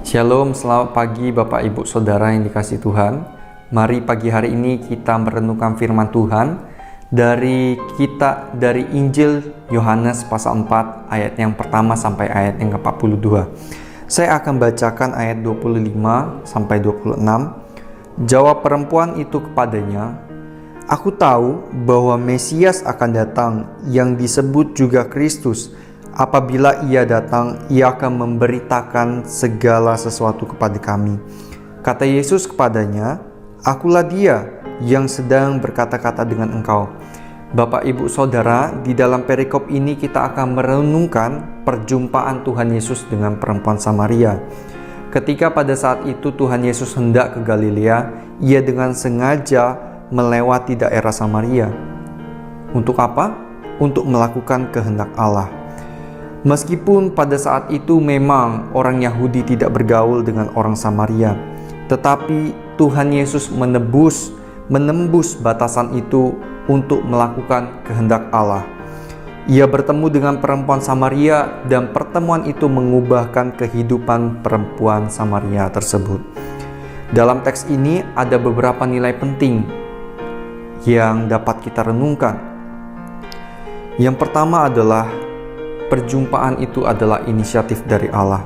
Shalom, selamat pagi Bapak Ibu Saudara yang dikasihi Tuhan. Mari pagi hari ini kita merenungkan firman Tuhan dari Injil Yohanes pasal 4 ayat yang pertama sampai ayat yang ke-42. Saya akan bacakan ayat 25 sampai 26. Jawab perempuan itu kepadanya, "Aku tahu bahwa Mesias akan datang yang disebut juga Kristus. Apabila ia datang, ia akan memberitakan segala sesuatu kepada kami." Kata Yesus kepadanya, "Akulah dia yang sedang berkata-kata dengan engkau." Bapak, Ibu, Saudara, di dalam perikop ini kita akan merenungkan perjumpaan Tuhan Yesus dengan perempuan Samaria. Ketika pada saat itu Tuhan Yesus hendak ke Galilea, ia dengan sengaja melewati daerah Samaria. Untuk apa? Untuk melakukan kehendak Allah. Meskipun pada saat itu memang orang Yahudi tidak bergaul dengan orang Samaria, tetapi Tuhan Yesus menembus batasan itu untuk melakukan kehendak Allah. Ia bertemu dengan perempuan Samaria dan pertemuan itu mengubahkan kehidupan perempuan Samaria tersebut. Dalam teks ini ada beberapa nilai penting yang dapat kita renungkan. Yang pertama adalah perjumpaan itu adalah inisiatif dari Allah.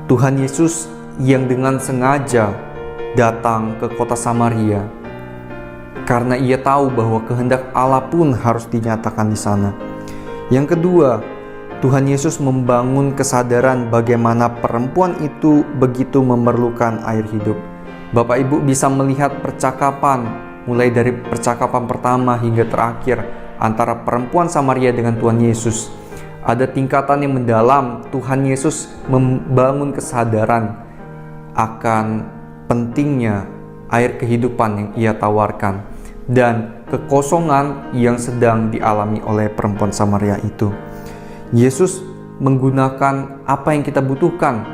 Tuhan Yesus yang dengan sengaja datang ke kota Samaria karena ia tahu bahwa kehendak Allah pun harus dinyatakan di sana. Yang kedua, Tuhan Yesus membangun kesadaran bagaimana perempuan itu begitu memerlukan air hidup. Bapak Ibu bisa melihat percakapan mulai dari percakapan pertama hingga terakhir antara perempuan Samaria dengan Tuhan Yesus. Ada tingkatan yang mendalam. Tuhan Yesus membangun kesadaran akan pentingnya air kehidupan yang ia tawarkan dan kekosongan yang sedang dialami oleh perempuan Samaria itu. Yesus menggunakan apa yang kita butuhkan.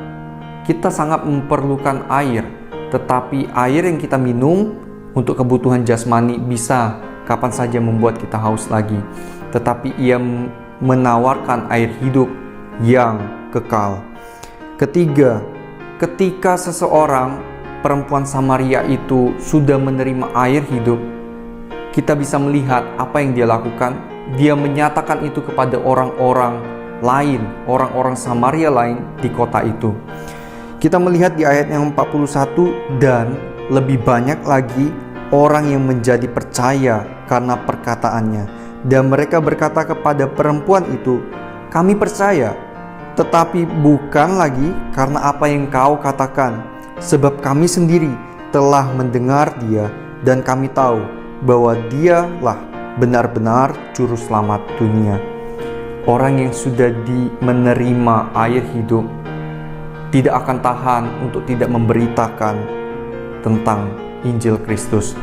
Kita sangat memerlukan air, tetapi air yang kita minum untuk kebutuhan jasmani bisa kapan saja membuat kita haus lagi. Tetapi ia menawarkan air hidup yang kekal. Ketiga, ketika seseorang perempuan Samaria itu sudah menerima air hidup, kita bisa melihat apa yang dia lakukan. Dia menyatakan itu kepada orang-orang lain, orang-orang Samaria lain di kota itu. Kita melihat di ayat yang 41, dan lebih banyak lagi orang yang menjadi percaya karena perkataannya. Dan mereka berkata kepada perempuan itu, "Kami percaya, tetapi bukan lagi karena apa yang kau katakan, sebab kami sendiri telah mendengar dia dan kami tahu bahwa dialah benar-benar juru selamat dunia." Orang yang sudah menerima air hidup tidak akan tahan untuk tidak memberitakan tentang Injil Kristus.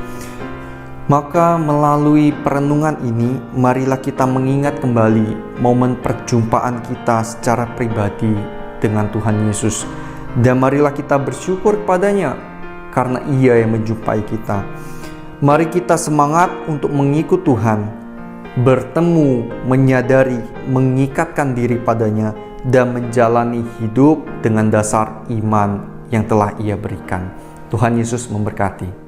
Maka melalui perenungan ini, marilah kita mengingat kembali momen perjumpaan kita secara pribadi dengan Tuhan Yesus. Dan marilah kita bersyukur kepadanya karena Ia yang menjumpai kita. Mari kita semangat untuk mengikut Tuhan, bertemu, menyadari, mengikatkan diri padanya, dan menjalani hidup dengan dasar iman yang telah Ia berikan. Tuhan Yesus memberkati.